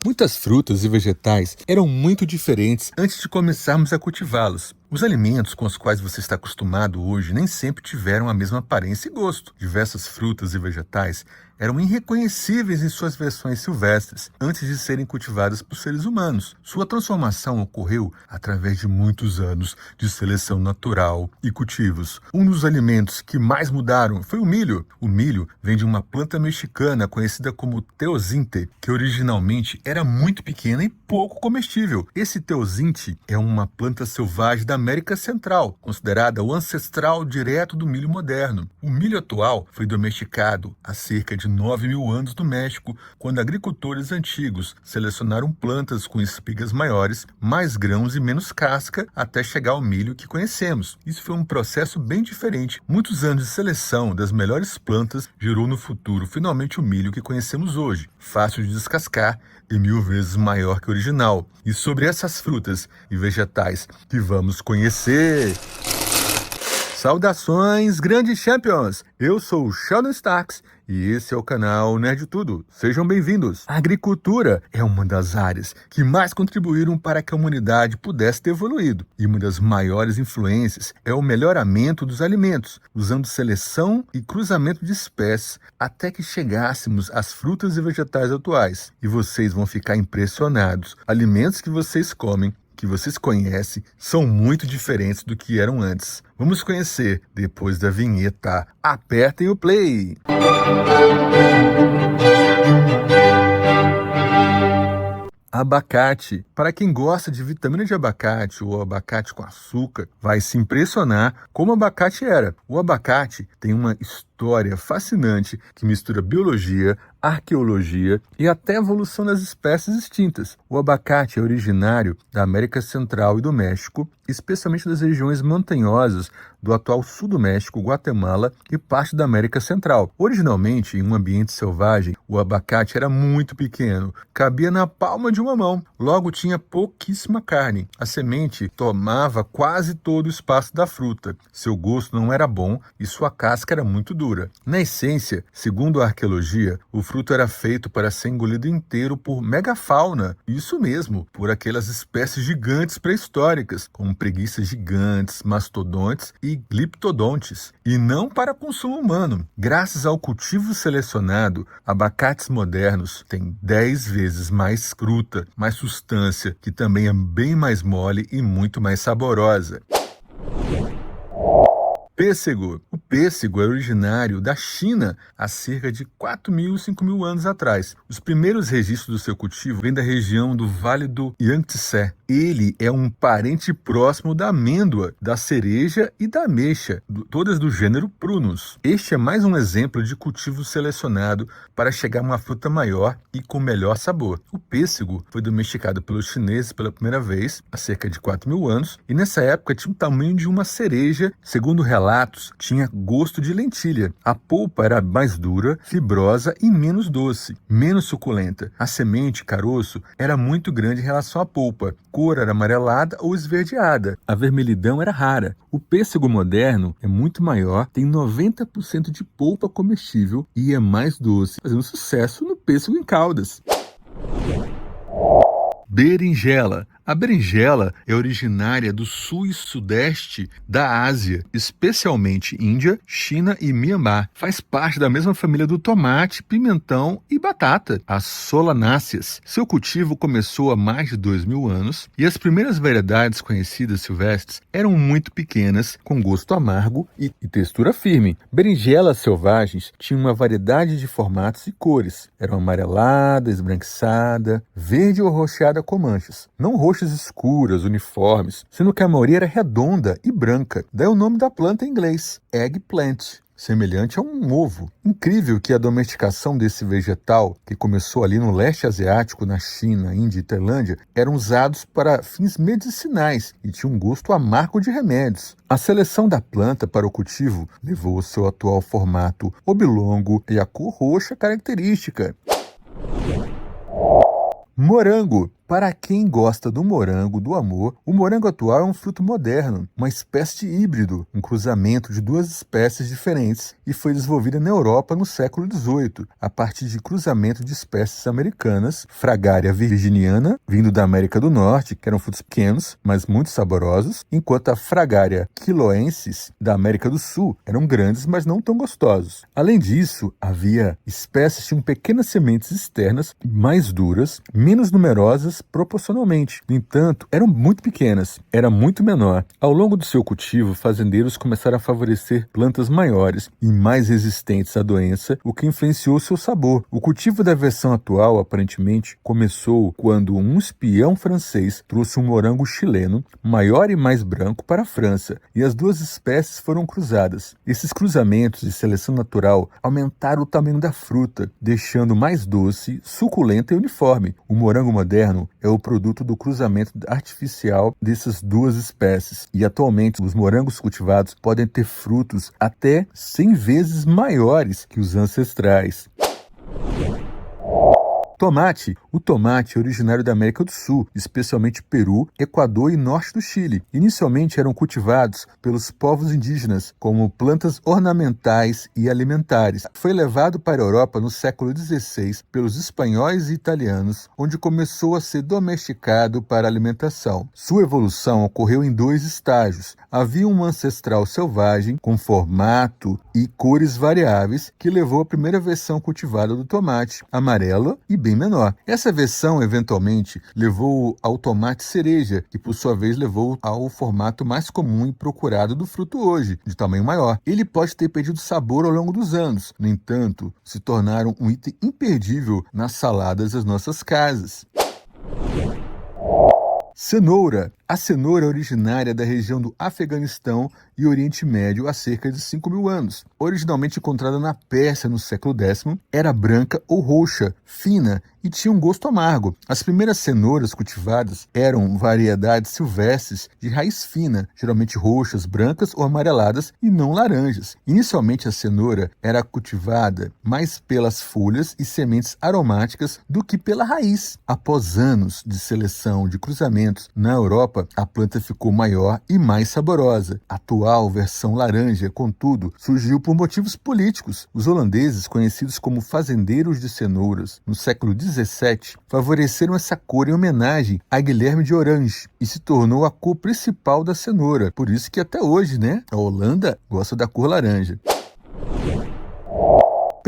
Muitas frutas e vegetais eram muito diferentes antes de começarmos a cultivá-los. Os alimentos com os quais você está acostumado hoje nem sempre tiveram a mesma aparência e gosto. Diversas frutas e vegetais eram irreconhecíveis em suas versões silvestres antes de serem cultivadas por seres humanos. Sua transformação ocorreu através de muitos anos de seleção natural e cultivos. Um dos alimentos que mais mudaram foi o milho. O milho vem de uma planta mexicana conhecida como teosinte, que originalmente era muito pequena e pouco comestível. Esse teosinte é uma planta selvagem da América Central, considerada o ancestral direto do milho moderno. O milho atual foi domesticado há cerca de 9.000 anos no México, quando agricultores antigos selecionaram plantas com espigas maiores, mais grãos e menos casca, até chegar ao milho que conhecemos. Isso foi um processo bem diferente. Muitos anos de seleção das melhores plantas gerou no futuro finalmente o milho que conhecemos hoje, fácil de descascar e 1000 vezes maior que o original. E sobre essas frutas e vegetais que vamos conhecer... Saudações, grandes champions! Eu sou o Sheldon Starks e esse é o canal Nerd Tudo. Sejam bem-vindos! A agricultura é uma das áreas que mais contribuíram para que a humanidade pudesse ter evoluído. E uma das maiores influências é o melhoramento dos alimentos, usando seleção e cruzamento de espécies até que chegássemos às frutas e vegetais atuais. E vocês vão ficar impressionados. Alimentos que vocês comem, que vocês conhecem, são muito diferentes do que eram antes. Vamos conhecer depois da vinheta. Apertem o play! Abacate. Para quem gosta de vitamina de abacate ou abacate com açúcar, vai se impressionar como o abacate era. O abacate tem uma história fascinante que mistura biologia, arqueologia e até evolução das espécies extintas. O abacate é originário da América Central e do México, especialmente das regiões montanhosas do atual sul do México, Guatemala e parte da América Central. Originalmente, em um ambiente selvagem, o abacate era muito pequeno, cabia na palma de uma mão, logo tinha pouquíssima carne. A semente tomava quase todo o espaço da fruta. Seu gosto não era bom e sua casca era muito dura. Na essência, segundo a arqueologia, o fruto era feito para ser engolido inteiro por megafauna. Isso mesmo, por aquelas espécies gigantes pré-históricas, como preguiças gigantes, mastodontes e gliptodontes, e não para consumo humano. Graças ao cultivo selecionado, abacates modernos têm 10 vezes mais fruta, mais substância, que também é bem mais mole e muito mais saborosa. Pêssego. O pêssego é originário da China há cerca de 4.000, 5.000 anos atrás. Os primeiros registros do seu cultivo vêm da região do Vale do Yangtze. Ele é um parente próximo da amêndoa, da cereja e da ameixa, todas do gênero Prunus. Este é mais um exemplo de cultivo selecionado para chegar a uma fruta maior e com melhor sabor. O pêssego foi domesticado pelos chineses pela primeira vez há cerca de 4.000 anos e nessa época tinha o tamanho de uma cereja. Segundo relatos, tinha gosto de lentilha. A polpa era mais dura, fibrosa e menos doce, menos suculenta. A semente, caroço, era muito grande em relação à polpa. Cor era amarelada ou esverdeada. A vermelhidão era rara. O pêssego moderno é muito maior, tem 90% de polpa comestível e é mais doce, fazendo sucesso no pêssego em caldas. Berinjela. A berinjela é originária do sul e sudeste da Ásia, especialmente Índia, China e Mianmar. Faz parte da mesma família do tomate, pimentão e batata, as solanáceas. Seu cultivo começou há mais de 2.000 anos e as primeiras variedades conhecidas silvestres eram muito pequenas, com gosto amargo e textura firme. Berinjelas selvagens tinham uma variedade de formatos e cores. Eram amarelada, esbranquiçada, verde ou roxeada com manchas. Não roxas escuras, uniformes, sendo que a maioria era redonda e branca. Daí o nome da planta em inglês, eggplant, semelhante a um ovo. Incrível que a domesticação desse vegetal, que começou ali no leste asiático, na China, Índia e Tailândia, eram usados para fins medicinais e tinham um gosto amargo de remédios. A seleção da planta para o cultivo levou ao seu atual formato oblongo e a cor roxa característica. Morango. Para quem gosta do morango, do amor, o morango atual é um fruto moderno, uma espécie de híbrido, um cruzamento de duas espécies diferentes, e foi desenvolvida na Europa no século XVIII, a partir de cruzamento de espécies americanas, Fragaria virginiana, vindo da América do Norte, que eram frutos pequenos, mas muito saborosos, enquanto a Fragaria quiloensis, da América do Sul, eram grandes, mas não tão gostosos. Além disso, havia espécies que tinham pequenas sementes externas, mais duras, menos numerosas proporcionalmente. No entanto, eram muito pequenas, era muito menor. Ao longo do seu cultivo, fazendeiros começaram a favorecer plantas maiores e mais resistentes à doença, o que influenciou seu sabor. O cultivo da versão atual, aparentemente, começou quando um espião francês trouxe um morango chileno, maior e mais branco, para a França, e as duas espécies foram cruzadas. Esses cruzamentos de seleção natural aumentaram o tamanho da fruta, deixando mais doce, suculenta e uniforme. O morango moderno é o produto do cruzamento artificial dessas duas espécies, e atualmente os morangos cultivados podem ter frutos até 100 vezes maiores que os ancestrais. Tomate. O tomate é originário da América do Sul, especialmente Peru, Equador e norte do Chile. Inicialmente eram cultivados pelos povos indígenas como plantas ornamentais e alimentares. Foi levado para a Europa no século XVI pelos espanhóis e italianos, onde começou a ser domesticado para alimentação. Sua evolução ocorreu em dois estágios. Havia um ancestral selvagem com formato e cores variáveis que levou à primeira versão cultivada do tomate, amarela e bem menor. Essa versão, eventualmente, levou ao tomate cereja, que por sua vez levou ao formato mais comum e procurado do fruto hoje, de tamanho maior. Ele pode ter perdido sabor ao longo dos anos, no entanto, se tornaram um item imperdível nas saladas das nossas casas. Cenoura. A cenoura é originária da região do Afeganistão e Oriente Médio há cerca de 5.000 anos. Originalmente encontrada na Pérsia no século X, era branca ou roxa, fina e tinha um gosto amargo. As primeiras cenouras cultivadas eram variedades silvestres de raiz fina, geralmente roxas, brancas ou amareladas e não laranjas. Inicialmente a cenoura era cultivada mais pelas folhas e sementes aromáticas do que pela raiz. Após anos de seleção de cruzamentos na Europa, a planta ficou maior e mais saborosa. A atual versão laranja, contudo, surgiu por motivos políticos. Os holandeses, conhecidos como fazendeiros de cenouras, no século XVII, favoreceram essa cor em homenagem a Guilherme de Orange e se tornou a cor principal da cenoura. Por isso que até hoje, a Holanda gosta da cor laranja.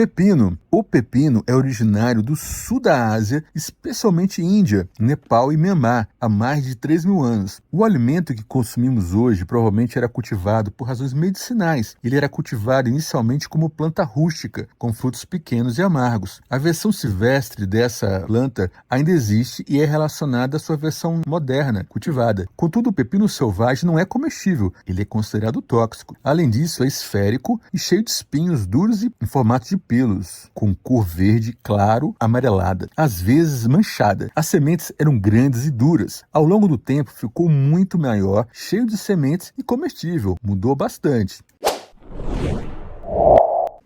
Pepino. O pepino é originário do sul da Ásia, especialmente Índia, Nepal e Myanmar, há mais de 3.000 anos. O alimento que consumimos hoje provavelmente era cultivado por razões medicinais. Ele era cultivado inicialmente como planta rústica, com frutos pequenos e amargos. A versão silvestre dessa planta ainda existe e é relacionada à sua versão moderna, cultivada. Contudo, o pepino selvagem não é comestível, ele é considerado tóxico. Além disso, é esférico e cheio de espinhos duros e em formato de pelos, com cor verde claro, amarelada, às vezes manchada. As sementes eram grandes e duras. Ao longo do tempo ficou muito maior, cheio de sementes e comestível. Mudou bastante.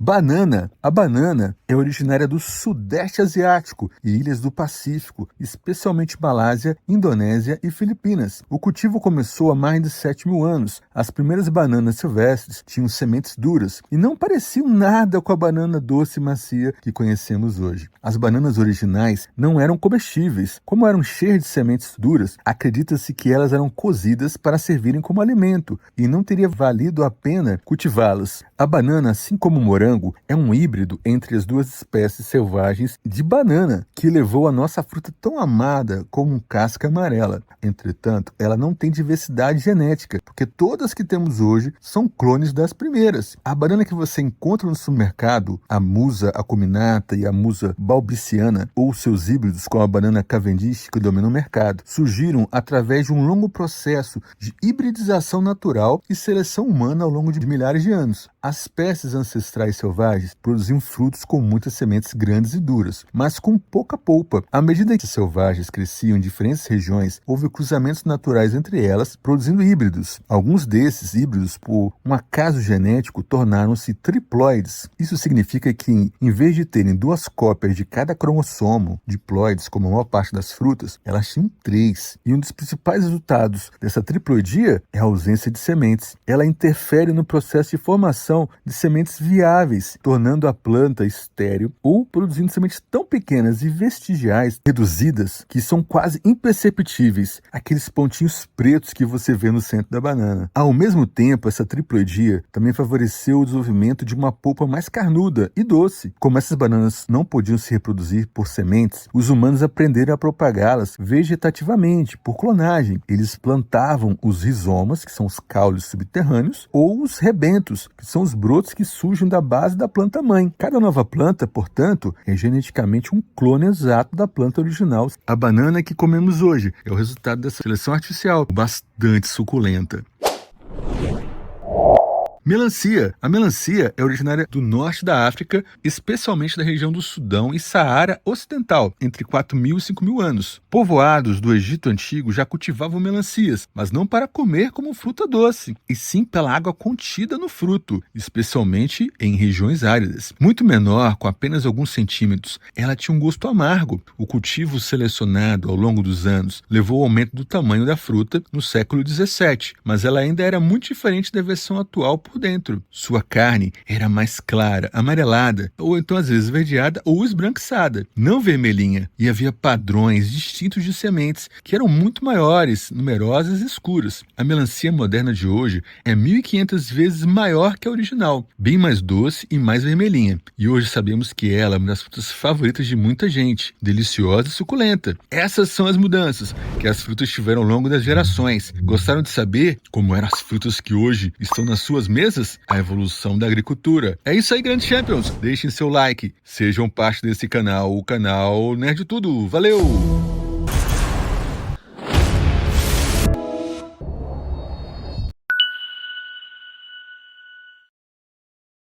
Banana. A banana é originária do Sudeste Asiático e ilhas do Pacífico, especialmente Malásia, Indonésia e Filipinas. O cultivo começou há mais de 7.000 anos. As primeiras bananas silvestres tinham sementes duras e não pareciam nada com a banana doce e macia que conhecemos hoje. As bananas originais não eram comestíveis. Como eram cheias de sementes duras, acredita-se que elas eram cozidas para servirem como alimento e não teria valido a pena cultivá-las. A banana, assim como o morango, é um híbrido entre as duas espécies selvagens de banana, que levou a nossa fruta tão amada como casca amarela. Entretanto, ela não tem diversidade genética, porque todas que temos hoje são clones das primeiras. A banana que você encontra no supermercado, a Musa acuminata e a Musa balbiciana, ou seus híbridos com a banana Cavendish que domina o mercado, surgiram através de um longo processo de hibridização natural e seleção humana ao longo de milhares de anos. As espécies ancestrais selvagens produziam frutos com muitas sementes grandes e duras, mas com pouca polpa. À medida que as selvagens cresciam em diferentes regiões, houve cruzamentos naturais entre elas, produzindo híbridos. Alguns desses híbridos, por um acaso genético, tornaram-se triploides. Isso significa que, em vez de terem 2 cópias de cada cromossomo, diploides, como a maior parte das frutas, elas tinham 3. E um dos principais resultados dessa triploidia é a ausência de sementes. Ela interfere no processo de formação de sementes viáveis, tornando a planta estéril ou produzindo sementes tão pequenas e vestigiais, reduzidas, que são quase imperceptíveis, aqueles pontinhos pretos que você vê no centro da banana. Ao mesmo tempo, essa triploidia também favoreceu o desenvolvimento de uma polpa mais carnuda e doce. Como essas bananas não podiam se reproduzir por sementes, os humanos aprenderam a propagá-las vegetativamente, por clonagem. Eles plantavam os rizomas, que são os caules subterrâneos, ou os rebentos, que são os brotos que surgem da base da planta mãe. Cada nova planta, portanto, é geneticamente um clone exato da planta original. A banana que comemos hoje é o resultado dessa seleção artificial, bastante suculenta. Melancia. A melancia é originária do norte da África, especialmente da região do Sudão e Saara Ocidental, entre 4.000 e 5.000 anos. Povoados do Egito Antigo já cultivavam melancias, mas não para comer como fruta doce, e sim pela água contida no fruto, especialmente em regiões áridas. Muito menor, com apenas alguns centímetros, ela tinha um gosto amargo. O cultivo selecionado ao longo dos anos levou ao aumento do tamanho da fruta no século XVII, mas ela ainda era muito diferente da versão atual por dentro. Sua carne era mais clara, amarelada, ou então às vezes esverdeada ou esbranquiçada, não vermelhinha, e havia padrões distintos de sementes que eram muito maiores, numerosas e escuras. A melancia moderna de hoje é 1.500 vezes maior que a original, bem mais doce e mais vermelhinha. E hoje sabemos que ela é uma das frutas favoritas de muita gente, deliciosa e suculenta. Essas são as mudanças que as frutas tiveram ao longo das gerações. Gostaram de saber como eram as frutas que hoje estão nas suas mesas? A evolução da agricultura. É isso aí, grandes champions. Deixem seu like. Sejam parte desse canal, o canal Nerd Tudo. Valeu!